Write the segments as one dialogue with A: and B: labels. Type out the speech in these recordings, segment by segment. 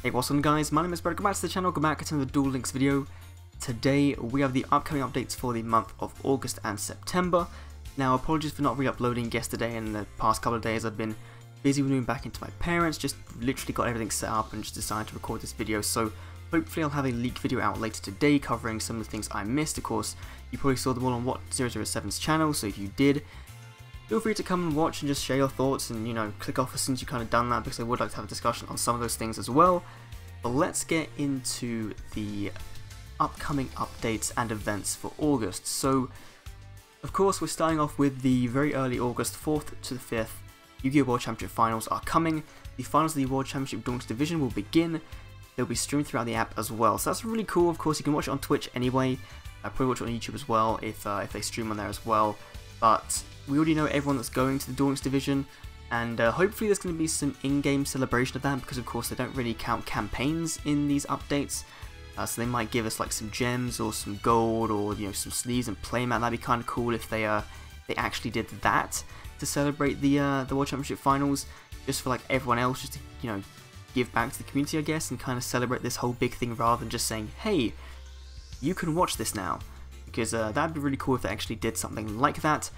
A: Hey, what's on guys, my name is Brett, welcome back to the channel, welcome back to another Duel Links video. Today we have the upcoming updates for the month of August and September. Now apologies for not re-uploading yesterday and the past couple of days. I've been busy moving back into my parents, just literally got everything set up and just decided to record this video. So hopefully I'll have a leaked video out later today covering some of the things I missed. Of course, you probably saw them all on What007's channel, so if you did, feel free to come and watch and just share your thoughts and, you know, click off as soon as you've kind of done that, because I would like to have a discussion on some of those things as well. But let's get into the upcoming updates and events for August. So, of course, we're starting off with the very early August 4th to the 5th. Yu-Gi-Oh! World Championship Finals are coming. The finals of the World Championship Duel Links Division will begin. They'll be streamed throughout the app as well, so that's really cool. Of course, you can watch it on Twitch anyway. I'll probably watch it on YouTube as well if they stream on there as well. But we already know everyone that's going to the Duel Links Division, and hopefully there's going to be some in-game celebration of that, because of course they don't really count campaigns in these updates. So they might give us like some gems or some gold or, you know, some sleeves and playmat. That'd be kind of cool if they actually did that to celebrate the World Championship Finals, just for like everyone else, just to, you know, give back to the community, I guess, and kind of celebrate this whole big thing rather than just saying, hey, you can watch this now, because that'd be really cool if they actually did something like that.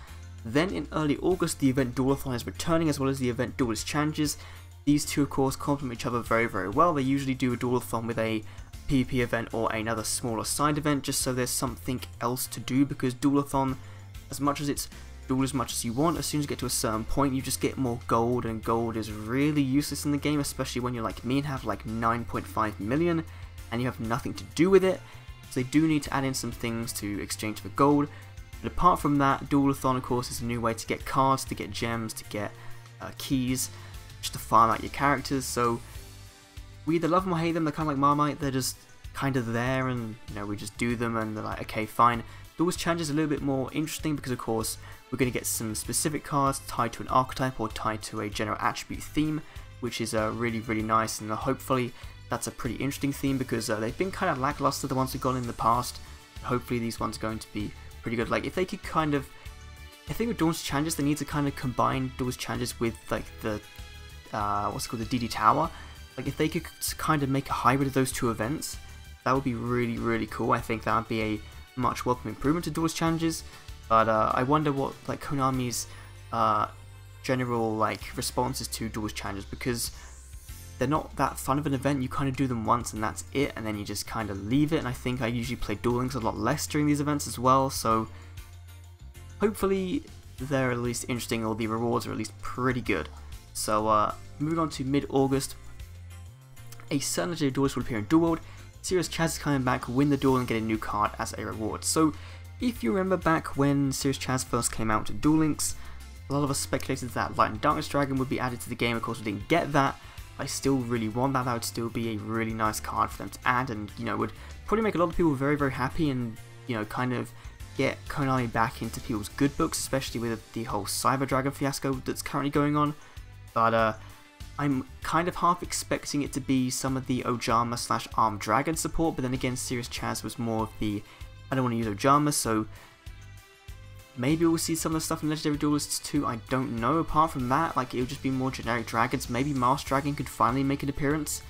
A: Then in early August, the event Duelathon is returning, as well as the event Duelist Challenges. These two, of course, complement each other very, very well. They usually do a Duelathon with a PvP event or another smaller side event, just so there's something else to do, because Duelathon, as much as it's duel as much as you want, as soon as you get to a certain point, you just get more gold, and gold is really useless in the game, especially when you're like me and have like 9.5 million, and you have nothing to do with it. So they do need to add in some things to exchange for gold. But apart from that, Duelathon, of course, is a new way to get cards, to get gems, to get keys, just to farm out your characters. So we either love them or hate them. They're kind of like Marmite. They're just kind of there, and, you know, we just do them, and they're like, okay, fine. Duelist Challenge is a little bit more interesting, because of course we're going to get some specific cards tied to an archetype or tied to a general attribute theme, which is really, really nice, and hopefully that's a pretty interesting theme, because they've been kind of lackluster, the ones we've got in the past. Hopefully these ones are going to be pretty good. Like, if they could kind of, I think with Duelist Challenges they need to kind of combine Duelist Challenges with like the what's it called, the DD Tower. Like, if they could kind of make a hybrid of those two events, that would be really, really cool. I think that would be a much welcome improvement to Duelist Challenges. But I wonder what like Konami's general like responses to Duelist Challenges, because they're not that fun of an event. You kind of do them once and that's it, and then you just kind of leave it. And I think I usually play Duel Links a lot less during these events as well, so hopefully they're at least interesting, or the rewards are at least pretty good. So moving on to mid-August, a certain legendary duelist will appear in Duel World. Serious Chaz is coming back, win the duel and get a new card as a reward. So if you remember back when Serious Chaz first came out to Duel Links, a lot of us speculated that Light and Darkness Dragon would be added to the game. Of course we didn't get that. I still really want that. That would still be a really nice card for them to add, and, you know, would probably make a lot of people very, very happy, and, you know, kind of get Konami back into people's good books, especially with the whole Cyber Dragon fiasco that's currently going on. But I'm kind of half expecting it to be some of the Ojama / Armed Dragon support, but then again, Serious Chaz was more of the, I don't want to use Ojama, so maybe we'll see some of the stuff in Legendary Duelists too. I don't know. Apart from that, like, it would just be more generic dragons. Maybe Master Dragon could finally make an appearance.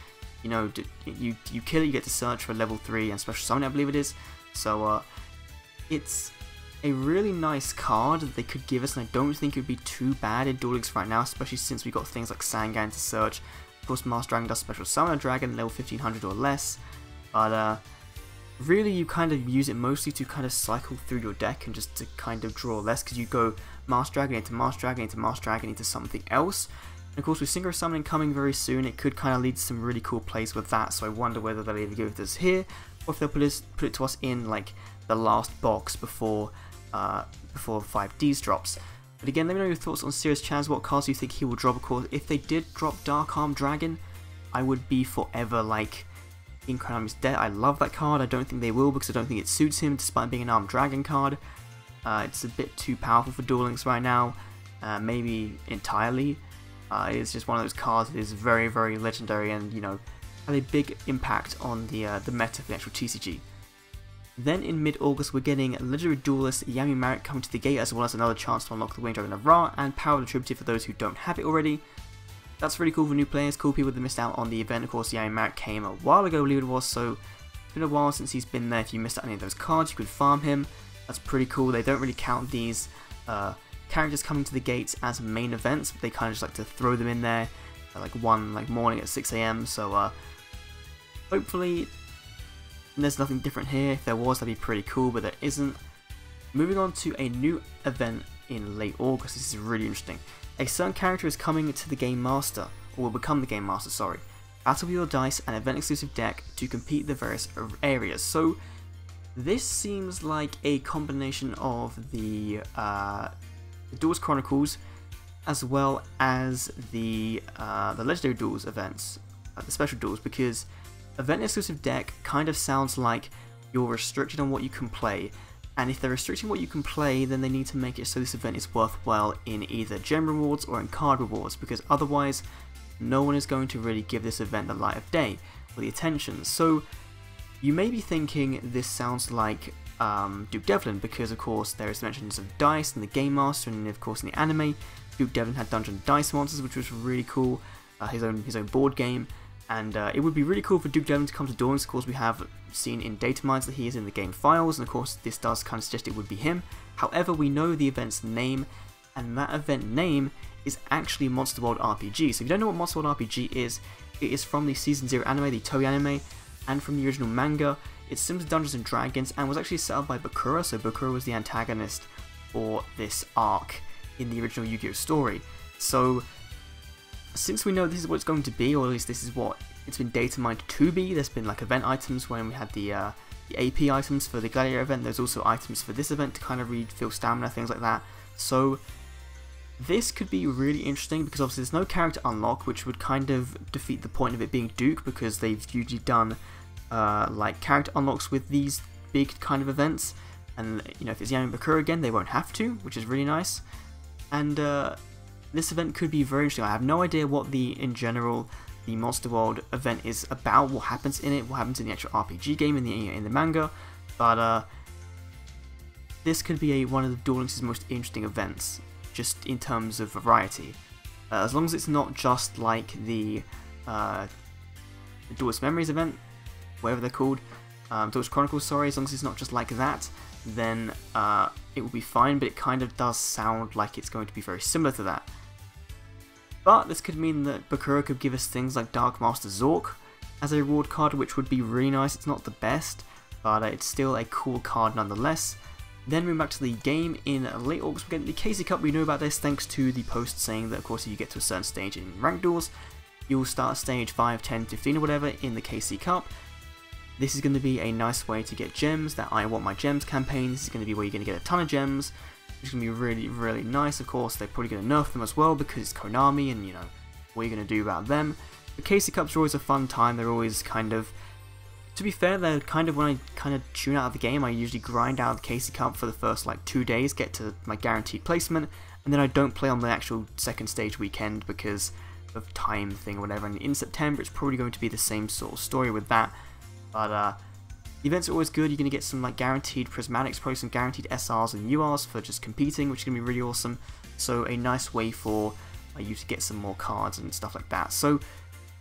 A: You know, you kill it, you get to search for level 3 and special summon, I believe it is. So it's a really nice card that they could give us, and I don't think it would be too bad in Duel Links right now, especially since we got things like Sangan to search. Of course, Master Dragon does special summon a dragon level 1500 or less, but really you kind of use it mostly to kind of cycle through your deck and just to kind of draw less, because you go Master Dragon into Master Dragon into Master Dragon into something else. And of course, with Synchro Summoning coming very soon, it could kind of lead to some really cool plays with that, so I wonder whether they'll either give this here, or if they'll put it to us in like the last box before 5Ds drops. But again, let me know your thoughts on Serious Chaz. What cards do you think he will drop? Of course, if they did drop Dark Arm Dragon, I would be forever like in Konami's debt. I love that card. I don't think they will, because I don't think it suits him, despite being an Armed Dragon card. It's a bit too powerful for Duel Links right now, maybe entirely. It's just one of those cards that is very, very legendary, and, you know, had a big impact on the meta for the actual TCG. Then in mid-August we're getting Legendary Duelist Yami Bakura coming to the gate, as well as another chance to unlock the Winged Dragon of Ra and Power of the Tribute for those who don't have it already. that's really cool for new players, cool people that missed out on the event. Of course, Yami Bakura came a while ago, I believe it was, so it's been a while since he's been there. If you missed out on any of those cards, you could farm him. That's pretty cool. They don't really count these characters coming to the gates as main events, but they kind of just like to throw them in there at like one morning at 6 AM, so hopefully there's nothing different here. If there was, that'd be pretty cool, but there isn't. Moving on to a new event in late August. This is really interesting. A certain character is coming to the Game Master, or will become the Game Master, sorry. Battle with your dice and event exclusive deck to compete the various areas. So this seems like a combination of the Duels Chronicles as well as the Legendary Duels events, the special duels, because event exclusive deck kind of sounds like you're restricted on what you can play, and if they're restricting what you can play, then they need to make it so this event is worthwhile in either gem rewards or in card rewards, because otherwise no one is going to really give this event the light of day or the attention. So you may be thinking this sounds like Duke Devlin, because of course there is mentions of dice in the Game Master, and of course in the anime Duke Devlin had Dungeon Dice Monsters, which was really cool, his own board game. And it would be really cool for Duke Devlin to come to Duel Links. Of course, we have seen in data mines that he is in the game files, and of course this does kind of suggest it would be him. However, we know the event's name, and that event name is actually Monster World RPG. So if you don't know what Monster World RPG is, it is from the Season 0 anime, the Toei anime, and from the original manga. It's similar to Dungeons & Dragons, and was actually set up by Bakura, so Bakura was the antagonist for this arc in the original Yu-Gi-Oh! Story. So since we know this is what it's going to be, or at least this is what it's been data mined to be, there's been like event items when we had the AP items for the Gladiator event, there's also items for this event to kind of refill stamina, things like that. So this could be really interesting, because obviously there's no character unlock, which would kind of defeat the point of it being Duke, because they've usually done like character unlocks with these big kind of events, and you know, if it's Yami Bakura again, they won't have to, which is really nice. And this event could be very interesting. I have no idea what in general the Monster World event is about, what happens in it, what happens in the actual RPG game, in the manga, but this could be one of the Duel Links' most interesting events, just in terms of variety. As long as it's not just like the Duelist Memories event, whatever they're called, Duelist Chronicles, sorry, as long as it's not just like that, then it will be fine, but it kind of does sound like it's going to be very similar to that. But this could mean that Bakura could give us things like Dark Master Zork as a reward card, which would be really nice. It's not the best, but it's still a cool card nonetheless. Then moving back to the game in late August, we're getting the KC Cup. We know about this thanks to the post saying that, of course, if you get to a certain stage in ranked duels, you'll start stage 5, 10, 15 or whatever in the KC Cup. This is going to be a nice way to get gems, that I Want My Gems campaign. This is going to be where you're going to get a ton of gems, which is going to be really, really nice. Of course, they're probably going to nerf them as well, because it's Konami, and you know, what are you going to do about them? The KC Cups are always a fun time. They're always kind of, to be fair, they're kind of, when I kind of tune out of the game, I usually grind out the KC Cup for the first like 2 days, get to my guaranteed placement, and then I don't play on the actual second stage weekend because of time thing or whatever. And in September, it's probably going to be the same sort of story with that. But the events are always good. You're going to get some like guaranteed prismatics, probably some guaranteed SRs and URs for just competing, which is going to be really awesome. So a nice way for you to get some more cards and stuff like that. So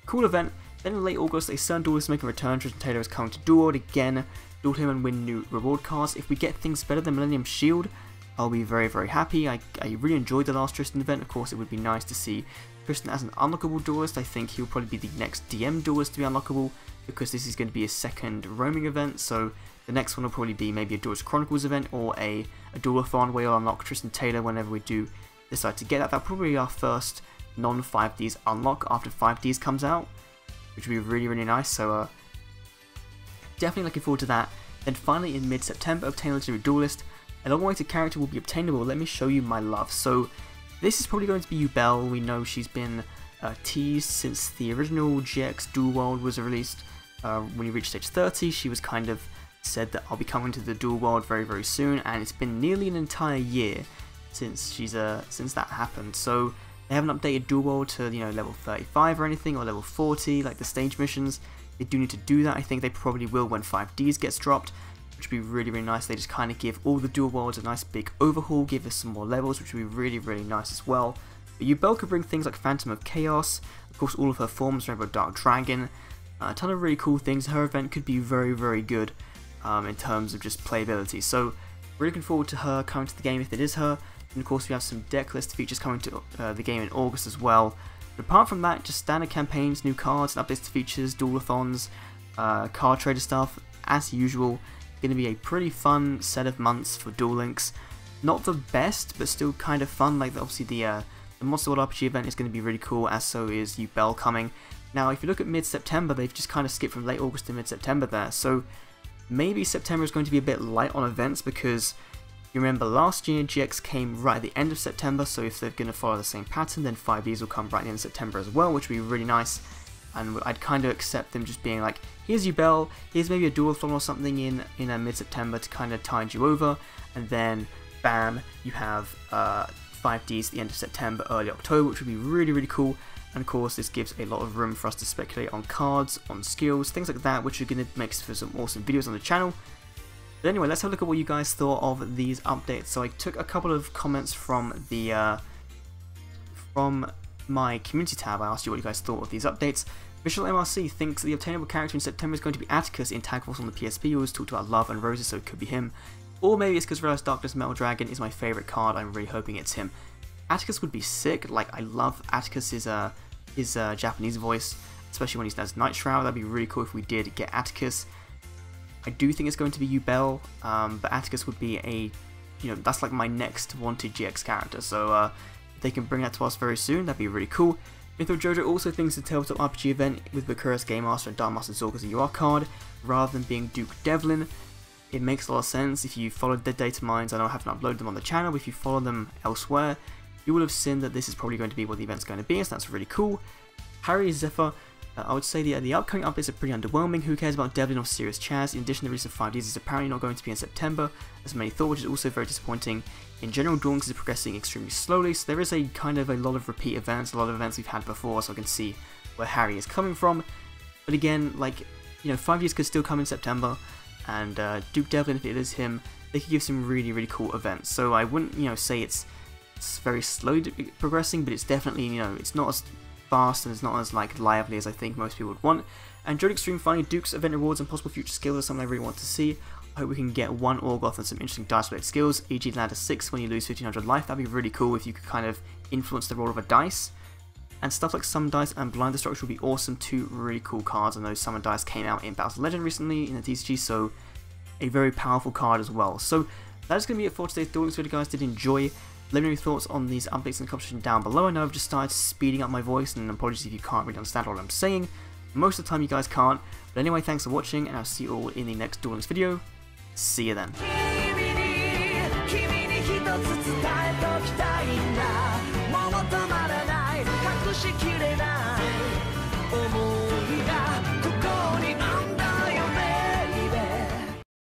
A: cool event. Then in late August, a certain duelist making a return. Tristan Taylor is coming to Duel again. Duel him and win new reward cards. If we get things better than Millennium Shield, I'll be very, very happy. I really enjoyed the last Tristan event. Of course, it would be nice to see Tristan as an unlockable duelist. I think he'll probably be the next DM duelist to be unlockable, because this is going to be a second roaming event, so the next one will probably be maybe a Duelist Chronicles event or a Duelathon where you'll unlock Tristan Taylor whenever we do decide to get that. That'll probably be our first non-5Ds unlock after 5Ds comes out, which would be really, really nice, so definitely looking forward to that. Then finally in mid-September, obtain Legendary Duelist. A long-awaited character will be obtainable. Let me show you my love. So this is probably going to be Yubel. We know she's been teased since the original GX Duel World was released. When you reach stage 30, she was kind of said that I'll be coming to the Duel World very, very soon, and it's been nearly an entire year since since that happened. So they haven't updated Duel World to, you know, level 35 or anything, or level 40 like the stage missions. They do need to do that. I think they probably will when 5Ds gets dropped, which would be really, really nice. They just kind of give all the Duel Worlds a nice big overhaul, give us some more levels, which would be really, really nice as well. But Yubel could bring things like Phantom of Chaos, of course all of her forms, Rainbow Dark Dragon, a ton of really cool things. Her event could be very, very good in terms of just playability. So we're looking forward to her coming to the game if it is her. And of course we have some deck list features coming to the game in August as well. But apart from that, just standard campaigns, new cards, updates to features, duelathons, card trader stuff, as usual. Going to be a pretty fun set of months for Duel Links. Not the best, but still kind of fun. Like obviously the Monster World RPG event is going to be really cool, as so is Yubel coming. Now if you look at mid-September, they've just kind of skipped from late August to mid-September there, so maybe September is going to be a bit light on events, because you remember last year GX came right at the end of September, so if they're going to follow the same pattern, then 5Ds will come right at the end of September as well, which would be really nice. And I'd kind of accept them just being like, here's Yubel, here's maybe a duelathon or something in mid-September to kind of tide you over, and then bam, you have 5Ds at the end of September, early October, which would be really, really cool. And of course this gives a lot of room for us to speculate on cards, on skills, things like that, which are going to make for some awesome videos on the channel. But anyway, let's have a look at what you guys thought of these updates. So I took a couple of comments from the from my community tab. I asked you what you guys thought of these updates. Visual MRC thinks the obtainable character in September is going to be Atticus in Tag Force on the PSP. We always talked about Love and Roses, so it could be him. Or maybe it's because Realize Darkness Metal Dragon is my favourite card. I'm really hoping it's him. Atticus would be sick. Like, I love Atticus's his Japanese voice, especially when he does Night Shroud. That'd be really cool if we did get Atticus. I do think it's going to be Yubel, but Atticus would be a, that's like my next wanted GX character. So if they can bring that to us very soon, that'd be really cool. Mytho Jojo also thinks the Tabletop RPG event with Bakura's Game Master and Dark Master Zork as a UR card, rather than being Duke Devlin. It makes a lot of sense. If you followed their data mines, I know I haven't uploaded them on the channel, but if you follow them elsewhere, you will have seen that this is probably going to be what the event's going to be, so that's really cool. Harry Zephyr, I would say the upcoming updates are pretty underwhelming. Who cares about Devlin or Serious Chaz? In addition, the release of 5Ds is apparently not going to be in September, as many thought, which is also very disappointing. In general, Duel Links is progressing extremely slowly, so there is a kind of a lot of repeat events, a lot of events we've had before, so I can see where Harry is coming from. But again, like, 5Ds could still come in September, and Duke Devlin, if it is him, they could give some really, really cool events. So I wouldn't, say it's very slow progressing, but it's definitely, it's not as fast and it's not as lively as I think most people would want. And during Extreme Funny, Duke's event rewards and possible future skills are something I really want to see. I hope we can get one Orgoth and some interesting dice related skills, e.g. ladder 6 when you lose 1500 life. That'd be really cool if you could kind of influence the roll of a dice. And stuff like Summon Dice and Blind Destruction would be awesome, two really cool cards, and those Summon Dice came out in Battle Legend recently in the TCG, so a very powerful card as well. So that is going to be it for today's Duel Links video, guys. Did enjoy. Let me know your thoughts on these updates in the comment section down below. I know I've just started speeding up my voice, and apologies if you can't really understand what I'm saying. Most of the time you guys can't. But anyway, thanks for watching, and I'll see you all in the next Duel Links video. See you then.